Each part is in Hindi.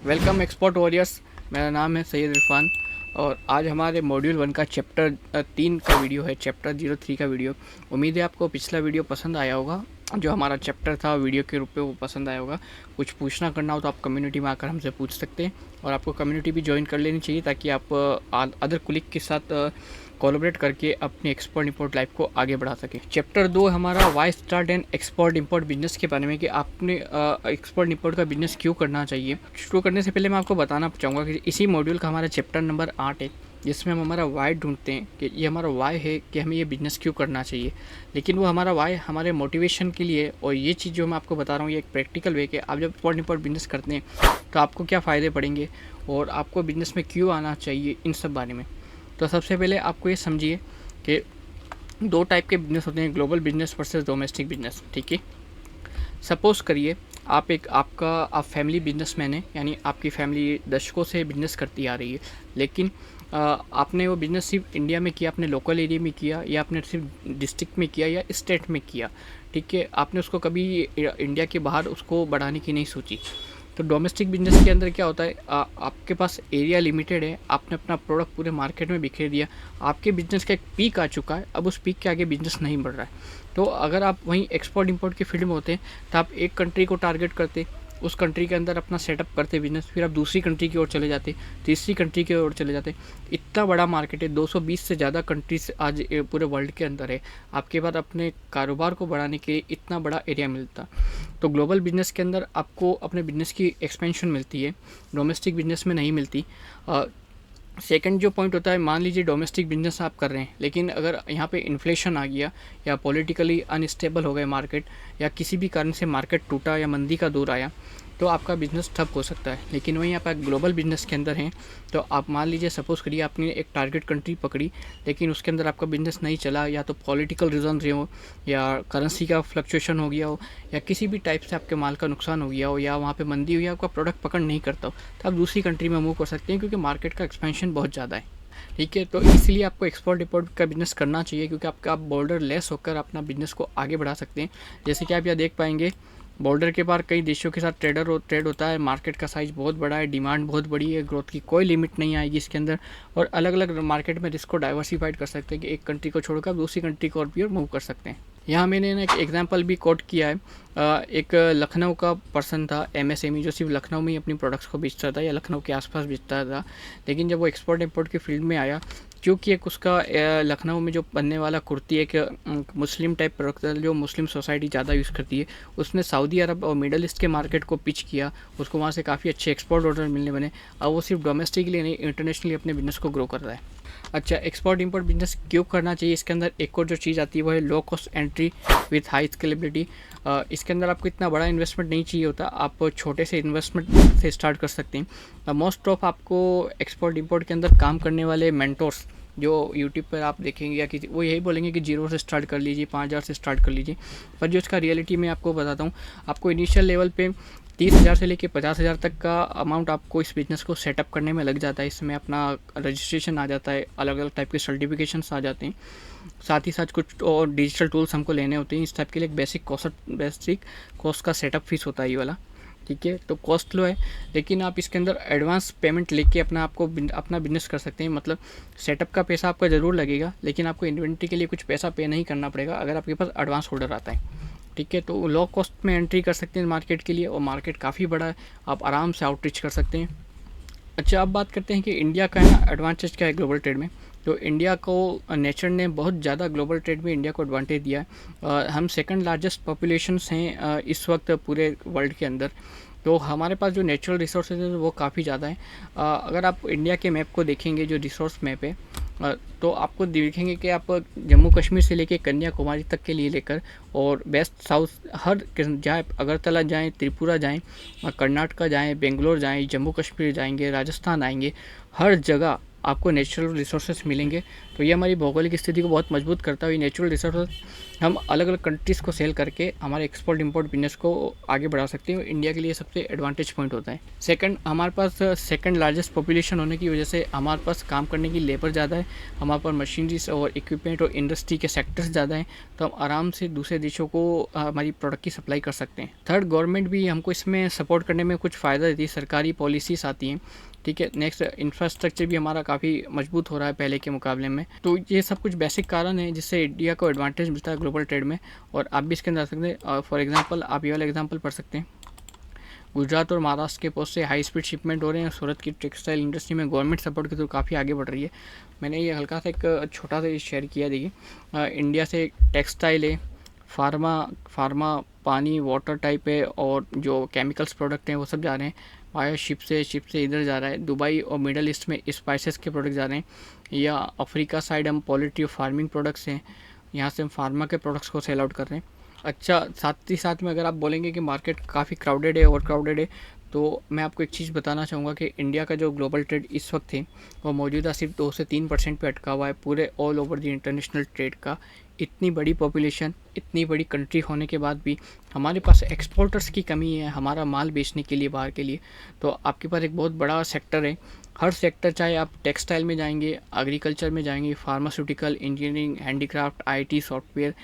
Welcome export warriors. मेरा नाम है सैयद इरफान और आज हमारे मॉड्यूल 1 का चैप्टर 3 का वीडियो है, चैप्टर 03 का वीडियो। उम्मीद है आपको पिछला वीडियो पसंद आया होगा, जो हमारा चैप्टर था वीडियो के रूप में वो पसंद आया होगा। कुछ पूछना करना हो तो आप कम्युनिटी में आकर हमसे पूछ सकते हैं और आपको कम्युनिटी भी ज्वाइन कर लेनी चाहिए ताकि आप अदर कुलिक के साथ कोलैबोरेट करके अपनी एक्सपोर्ट इंपोर्ट लाइफ को आगे बढ़ा सकें। चैप्टर 2 हमारा why start and export import business के बारे में कि आपने एक्सपोर्ट इंपोर्ट का बिजनेस क्यों करना चाहिए। शुरू करने से पहले मैं आपको बताना चाहूँगा कि इसी मॉड्यूल का हमारा चैप्टर नंबर 8 है, जिसमें हम हमारा वाई ढूंढते हैं कि ये हमारा वाई है कि हमें ये बिज़नेस क्यों करना चाहिए। लेकिन वो हमारा वाई हमारे मोटिवेशन के लिए, और ये चीज़ जो मैं आपको बता रहा हूँ ये एक प्रैक्टिकल वे कि आप जब एक्सपोर्ट इंपोर्ट बिजनेस करते हैं तो आपको क्या फ़ायदे पड़ेंगे और आपको बिज़नेस में क्यों आना चाहिए, इन सब बारे में। तो सबसे पहले आपको ये समझिए कि 2 टाइप के बिजनेस होते हैं, global business versus domestic business. ठीक है, सपोज़ करिए आप फैमिली बिजनेसमैन है, यानी आपकी फैमिली दशकों से बिजनेस करती आ रही है, लेकिन आपने वो बिज़नेस सिर्फ इंडिया में किया, अपने लोकल एरिया में किया, या आपने सिर्फ डिस्ट्रिक्ट में किया या स्टेट में किया। ठीक है, आपने उसको कभी इंडिया के बाहर उसको बढ़ाने की नहीं सोची। तो डोमेस्टिक बिजनेस के अंदर क्या होता है, आपके पास एरिया लिमिटेड है, आपने अपना प्रोडक्ट पूरे मार्केट में बिखेर दिया, आपके बिजनेस का एक पीक आ चुका है, अब उस पीक के आगे बिजनेस नहीं बढ़ रहा है। तो अगर आप वहीं एक्सपोर्ट इंपोर्ट की फील्ड में होते तो आप एक कंट्री को टारगेट करते, उस कंट्री के अंदर अपना सेटअप करते बिजनेस, फिर आप दूसरी कंट्री की ओर चले जाते, तीसरी कंट्री की ओर चले जाते। इतना बड़ा मार्केट है, 220 से ज़्यादा कंट्रीज आज पूरे वर्ल्ड के अंदर है, आपके पास अपने कारोबार को बढ़ाने के लिए इतना बड़ा एरिया मिलता। तो ग्लोबल बिजनेस के अंदर आपको अपने बिजनेस की एक्सपेंशन मिलती है, डोमेस्टिक बिजनेस में नहीं मिलती। सेकंड जो पॉइंट होता है, मान लीजिए डोमेस्टिक बिजनेस आप कर रहे हैं, लेकिन अगर यहाँ पे इन्फ्लेशन आ गया या पॉलिटिकली अनस्टेबल हो गए मार्केट, या किसी भी कारण से मार्केट टूटा या मंदी का दौर आया, तो आपका बिज़नेस ठप हो सकता है। लेकिन वहीं आप ग्लोबल बिजनेस के अंदर हैं, तो आप मान लीजिए सपोज़ करिए आपने एक टारगेट कंट्री पकड़ी, लेकिन उसके अंदर आपका बिज़नेस नहीं चला, या तो पॉलिटिकल रीज़न रहे हो, या करेंसी का फ्लक्चुएशन हो गया हो, या किसी भी टाइप से आपके माल का नुकसान हो गया हो, या वहाँ पे मंदी हुई, आपका प्रोडक्ट पकड़ नहीं करता हो, तो आप दूसरी कंट्री में मूव कर सकते हैं, क्योंकि मार्केट का एक्सपेंशन बहुत ज़्यादा है। ठीक है, तो इसलिए आपको एक्सपोर्ट इंपोर्ट का बिज़नेस करना चाहिए, क्योंकि आप बॉर्डर लेस होकर अपना बिज़नेस को आगे बढ़ा सकते हैं। जैसे कि आप यहाँ देख पाएंगे, बॉर्डर के पार कई देशों के साथ ट्रेड होता है, मार्केट का साइज़ बहुत बड़ा है, डिमांड बहुत बड़ी है, ग्रोथ की कोई लिमिट नहीं आएगी इसके अंदर, और अलग अलग मार्केट में रिस्क को डाइवर्सिफाइड कर सकते हैं कि एक कंट्री को छोड़कर दूसरी कंट्री को और भी मूव कर सकते हैं। यहाँ मैंने एक एग्जांपल भी कोट किया है, एक लखनऊ का पर्सन था, एमएसएमई, जो सिर्फ लखनऊ में ही अपनी प्रोडक्ट्स को बेचता था या लखनऊ के आसपास बेचता था। लेकिन जब वो एक्सपोर्ट इंपोर्ट की फील्ड में आया, क्योंकि एक उसका लखनऊ में जो बनने वाला कुर्ती एक मुस्लिम टाइप प्रोडक्ट था, जो मुस्लिम सोसाइटी ज़्यादा यूज़ करती है, उसने सऊदी अरब और मिडल ईस्ट के मार्केट को पिच किया, उसको वहाँ से काफ़ी अच्छे एक्सपोर्ट ऑर्डर मिलने बने। अब वो सिर्फ डोमेस्टिकली नहीं, इंटरनेशनली अपने बिजनेस को ग्रो कर रहा है। अच्छा, एक्सपोर्ट इंपोर्ट बिजनेस क्यों करना चाहिए, इसके अंदर एक और जो चीज़ आती है वो है low cost entry with high scalability. इसके अंदर आपको इतना बड़ा इन्वेस्टमेंट नहीं चाहिए होता, आप छोटे से इन्वेस्टमेंट से स्टार्ट कर सकते हैं। मोस्ट ऑफ आपको एक्सपोर्ट इंपोर्ट के अंदर काम करने वाले मेंटोर्स जो यूट्यूब पर आप देखेंगे या किसी, वो यही बोलेंगे कि 0 से स्टार्ट कर लीजिए, 5,000 से स्टार्ट कर लीजिए। पर जो इसका रियलिटी में आपको बताता हूँ, आपको इनिशियल लेवल पे 30,000 से लेकर 50,000 तक का अमाउंट आपको इस बिज़नेस को सेटअप करने में लग जाता है। इसमें अपना रजिस्ट्रेशन आ जाता है, अलग अलग टाइप के सर्टिफिकेशंस आ जाते हैं, साथ ही साथ कुछ और डिजिटल टूल्स हमको लेने होते हैं। इस टाइप के लिए एक बेसिक कॉस्ट का सेटअप फीस होता है ये वाला। ठीक है, तो कॉस्ट लो है, लेकिन आप इसके अंदर एडवांस पेमेंट लेके अपना बिजनेस कर सकते हैं। मतलब सेटअप का पैसा आपका ज़रूर लगेगा, लेकिन आपको इन्वेंट्री के लिए कुछ पैसा पे नहीं करना पड़ेगा अगर आपके पास एडवांस ऑर्डर आता है। ठीक है, तो लो कॉस्ट में एंट्री कर सकते हैं मार्केट के लिए, और मार्केट काफ़ी बड़ा है, आप आराम से आउटरीच कर सकते हैं। अच्छा, अब बात करते हैं कि इंडिया का एडवांटेज क्या है ग्लोबल ट्रेड में। तो इंडिया को नेचर ने बहुत ज़्यादा ग्लोबल ट्रेड में इंडिया को एडवांटेज दिया है। हम सेकंड लार्जेस्ट पॉपुलेशंस हैं इस वक्त पूरे वर्ल्ड के अंदर, तो हमारे पास जो नेचुरल रिसोर्सेज है वो काफ़ी ज़्यादा है। अगर आप इंडिया के मैप को देखेंगे, जो रिसोर्स मैप है, तो आपको देखेंगे कि आप जम्मू कश्मीर से लेके कन्याकुमारी तक के लिए लेकर, और वेस्ट साउथ हर जाए, अगरतला जाएं, त्रिपुरा जाएं, कर्नाटका जाएं, बेंगलोर जाएं, जम्मू कश्मीर जाएंगे, राजस्थान आएंगे, हर जगह आपको नेचुरल रिसोर्सेज मिलेंगे। तो ये हमारी भौगोलिक स्थिति को बहुत मजबूत करता है। ये नेचुरल रिसोर्सेज हम अलग अलग कंट्रीज़ को सेल करके हमारे एक्सपोर्ट इंपोर्ट बिजनेस को आगे बढ़ा सकते हैं। इंडिया के लिए सबसे एडवांटेज पॉइंट होता है। सेकंड, हमारे पास सेकंड लार्जेस्ट पॉपुलेशन होने की वजह से हमारे पास काम करने की लेबर ज़्यादा है, हमारे पास मशीनरीज और इक्विपमेंट और इंडस्ट्री के सेक्टर्स ज़्यादा हैं, तो हम आराम से दूसरे देशों को हमारी प्रोडक्ट की सप्लाई कर सकते हैं। थर्ड, गवर्नमेंट भी हमको इसमें सपोर्ट करने में कुछ फ़ायदा देती है, सरकारी पॉलिसीज आती हैं। ठीक है। नेक्स्ट, इंफ्रास्ट्रक्चर भी हमारा काफ़ी मजबूत हो रहा है पहले के मुकाबले में। तो ये सब कुछ बेसिक कारण है जिससे इंडिया को एडवांटेज मिलता है ग्लोबल ट्रेड में, और आप भी इसके अंदर आ सकते हैं। फॉर एग्जांपल आप ये वाला एग्जांपल पढ़ सकते हैं। गुजरात और महाराष्ट्र के पोस्ट से हाई स्पीड शिपमेंट हो रहे हैं। सूरत की टेक्सटाइल इंडस्ट्री में गवर्नमेंट सपोर्ट के थ्रू काफ़ी आगे बढ़ रही है। मैंने ये हल्का सा एक छोटा सा शेयर किया। देखिए, इंडिया से टेक्सटाइल है, फार्मा पानी वाटर टाइप है, और जो केमिकल्स प्रोडक्ट हैं वो सब जा रहे हैं वाया शिप से इधर जा रहा है। दुबई और मिडल ईस्ट में स्पाइसेस के प्रोडक्ट जा रहे हैं, या अफ्रीका साइड हम पोल्ट्री और फार्मिंग प्रोडक्ट्स हैं, यहाँ से हम फार्मा के प्रोडक्ट्स को सेल आउट कर रहे हैं। अच्छा, साथ ही साथ में अगर आप बोलेंगे कि मार्केट काफ़ी क्राउडेड है, ओवर क्राउडेड है, तो मैं आपको एक चीज़ बताना चाहूँगा कि इंडिया का जो ग्लोबल ट्रेड इस वक्त है वो मौजूदा सिर्फ 2 से 3% पे अटका हुआ है पूरे all over the international trade का। इतनी बड़ी पॉपुलेशन, इतनी बड़ी कंट्री होने के बाद भी हमारे पास एक्सपोर्टर्स की कमी है हमारा माल बेचने के लिए बाहर के लिए। तो आपके पास एक बहुत बड़ा सेक्टर है। हर सेक्टर, चाहे आप टेक्सटाइल में जाएंगे, एग्रीकल्चर में जाएंगे, pharmaceutical, engineering, handicraft, IT, software,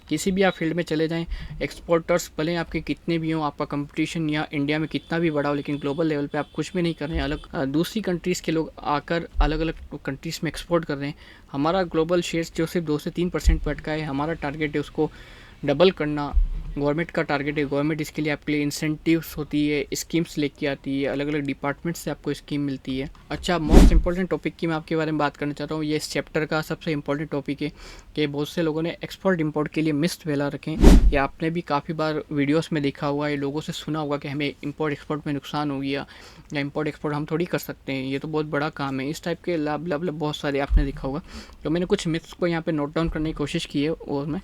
किसी भी आप फील्ड में चले जाएं, एक्सपोर्टर्स भले आपके कितने भी हों, आपका कंपटीशन या इंडिया में कितना भी बड़ा हो, लेकिन ग्लोबल लेवल पे आप कुछ भी नहीं कर रहे हैं। दूसरी कंट्रीज़ के लोग आकर अलग अलग कंट्रीज़ में एक्सपोर्ट कर रहे हैं। हमारा ग्लोबल शेयर्स जो सिर्फ 2 से 3% पर अटका है, हमारा टारगेट है उसको डबल करना। गवर्नमेंट का टारगेट है, गवर्नमेंट इसके लिए आपके लिए इंसेंटिव्स होती है, स्कीम्स लेके आती है, अलग अलग डिपार्टमेंट से आपको स्कीम मिलती है। अच्छा, मोस्ट इंपॉर्टेंट टॉपिक की मैं आपके बारे में बात करना चाहता हूँ। ये इस चैप्टर का सबसे इंपॉर्टेंट टॉपिक है कि बहुत से लोगों ने एक्सपोर्ट इंपोर्ट के लिए मिस्ड फैला रखे हैं। या आपने भी काफ़ी बार वीडियोस में देखा हुआ है, लोगों से सुना होगा कि हमें इंपोर्ट एक्सपोर्ट में नुकसान हो गया, या इंपोर्ट एक्सपोर्ट हम थोड़ी कर सकते हैं, ये तो बहुत बड़ा काम है। इस टाइप के लाभ बहुत सारे आपने देखा होगा। तो मैंने कुछ मिथ्स को यहाँ पर नोट डाउन करने की कोशिश की है। और मैं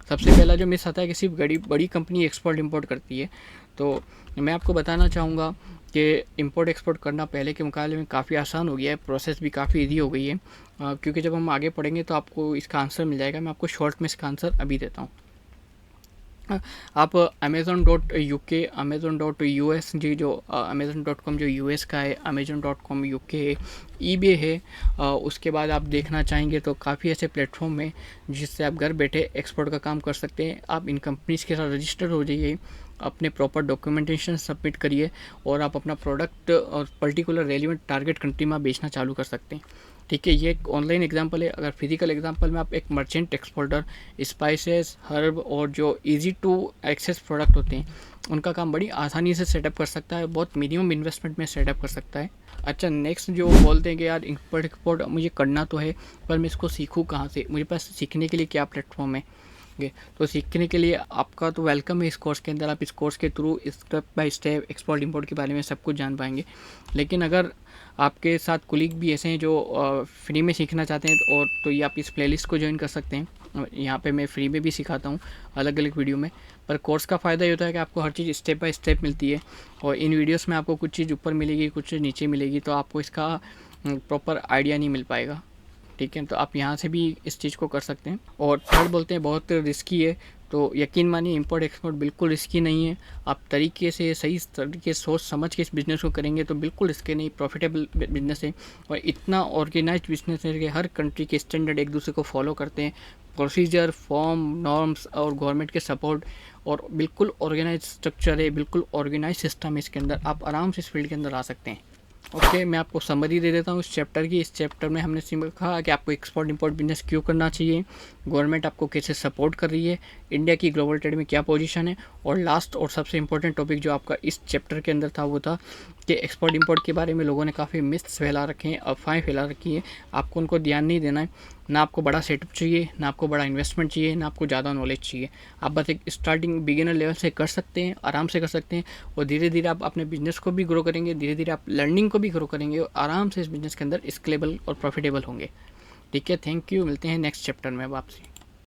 सबसे पहला जो मिस आता है कि सिर्फ बड़ी कंपनी एक्सपोर्ट इंपोर्ट करती है। तो मैं आपको बताना चाहूँगा कि इंपोर्ट एक्सपोर्ट करना पहले के मुकाबले में काफ़ी आसान हो गया है, प्रोसेस भी काफ़ी ईजी हो गई है। क्योंकि जब हम आगे पढ़ेंगे तो आपको इसका आंसर मिल जाएगा। मैं आपको शॉर्ट में इसका आंसर अभी देता हूँ। आप Amazon.uk, Amazon.us जी, जो Amazon.com जो US का है, Amazon.com UK है, eBay है। उसके बाद आप देखना चाहेंगे तो काफ़ी ऐसे प्लेटफॉर्म है जिससे आप घर बैठे एक्सपोर्ट का काम कर सकते हैं। आप इन कंपनीज़ के साथ रजिस्टर हो जाइए, अपने प्रॉपर डॉक्यूमेंटेशन सबमिट करिए, और आप अपना प्रोडक्ट और पर्टिकुलर रेलिवेंट टारगेट कंट्री में बेचना चालू कर सकते हैं। ठीक है, ये एक ऑनलाइन एग्जांपल है। अगर फिजिकल एग्जांपल में आप एक मर्चेंट एक्सपोर्टर स्पाइसेस, हर्ब और जो इजी टू एक्सेस प्रोडक्ट होते हैं उनका काम बड़ी आसानी से सेटअप कर सकता है, बहुत मिनिमम इन्वेस्टमेंट में सेटअप कर सकता है। अच्छा, नेक्स्ट जो बोलते हैं कि यार इंपोर्ट एक्सपोर्ट मुझे करना तो है, पर मैं इसको सीखूँ कहाँ से, मुझे पास सीखने के लिए क्या प्लेटफॉर्म है। तो सीखने के लिए आपका तो वेलकम है इस कोर्स के अंदर। आप इस कोर्स के through step by step export import के बारे में सब कुछ जान पाएंगे। लेकिन अगर आपके साथ कुलीग भी ऐसे हैं जो फ्री में सीखना चाहते हैं, और तो ये आप इस प्लेलिस्ट को ज्वाइन कर सकते हैं। यहाँ पे मैं फ्री में भी सिखाता हूँ अलग अलग वीडियो में। पर कोर्स का फ़ायदा ये होता है कि आपको हर चीज़ स्टेप बाय स्टेप मिलती है, और इन वीडियोस में आपको कुछ चीज़ ऊपर मिलेगी, कुछ चीज़ नीचे मिलेगी, तो आपको इसका प्रॉपर आइडिया नहीं मिल पाएगा। ठीक है, तो आप यहाँ से भी इस चीज़ को कर सकते हैं। और थर्ड बोलते हैं बहुत रिस्की है, तो यकीन मानिए इंपोर्ट एक्सपोर्ट बिल्कुल रिस्की नहीं है। आप तरीके से सही तरीके सोच समझ के इस बिज़नेस को करेंगे तो बिल्कुल रिस्की नहीं, प्रॉफिटेबल बिजनेस है। और इतना ऑर्गेनाइज बिजनेस है कि हर कंट्री के स्टैंडर्ड एक दूसरे को फॉलो करते हैं, प्रोसीजर, फॉर्म, नॉर्म्स और गवर्नमेंट के सपोर्ट, और बिल्कुल ऑर्गेनाइज स्ट्रक्चर है, बिल्कुल ऑर्गेनाइज सिस्टम है इसके अंदर। आप आराम से इस फील्ड के अंदर आ सकते हैं। ओके, मैं आपको समरी दे देता हूँ इस चैप्टर की। इस चैप्टर में हमने सीखा कि आपको एक्सपोर्ट इंपोर्ट बिजनेस क्यों करना चाहिए, गवर्नमेंट आपको कैसे सपोर्ट कर रही है, इंडिया की ग्लोबल ट्रेड में क्या पोजीशन है, और लास्ट और सबसे इंपॉर्टेंट टॉपिक जो आपका इस चैप्टर के अंदर था वो था कि एक्सपोर्ट इंपोर्ट के बारे में लोगों ने काफ़ी मिथ्स फैला रखे हैं, अफवाहें फैला रखी हैं। आपको उनको ध्यान नहीं देना है। ना आपको बड़ा सेटअप चाहिए, ना आपको बड़ा इन्वेस्टमेंट चाहिए, ना आपको ज़्यादा नॉलेज चाहिए। आप बस एक स्टार्टिंग बिगिनर लेवल से कर सकते हैं, आराम से कर सकते हैं, और धीरे धीरे आप अपने बिजनेस को भी ग्रो करेंगे, धीरे धीरे आप लर्निंग को भी ग्रो करेंगे, और आराम से इस बिज़नेस के अंदर स्केलेबल और प्रॉफिटेबल होंगे। ठीक है, थैंक यू। मिलते हैं नेक्स्ट चैप्टर में अब आपसे।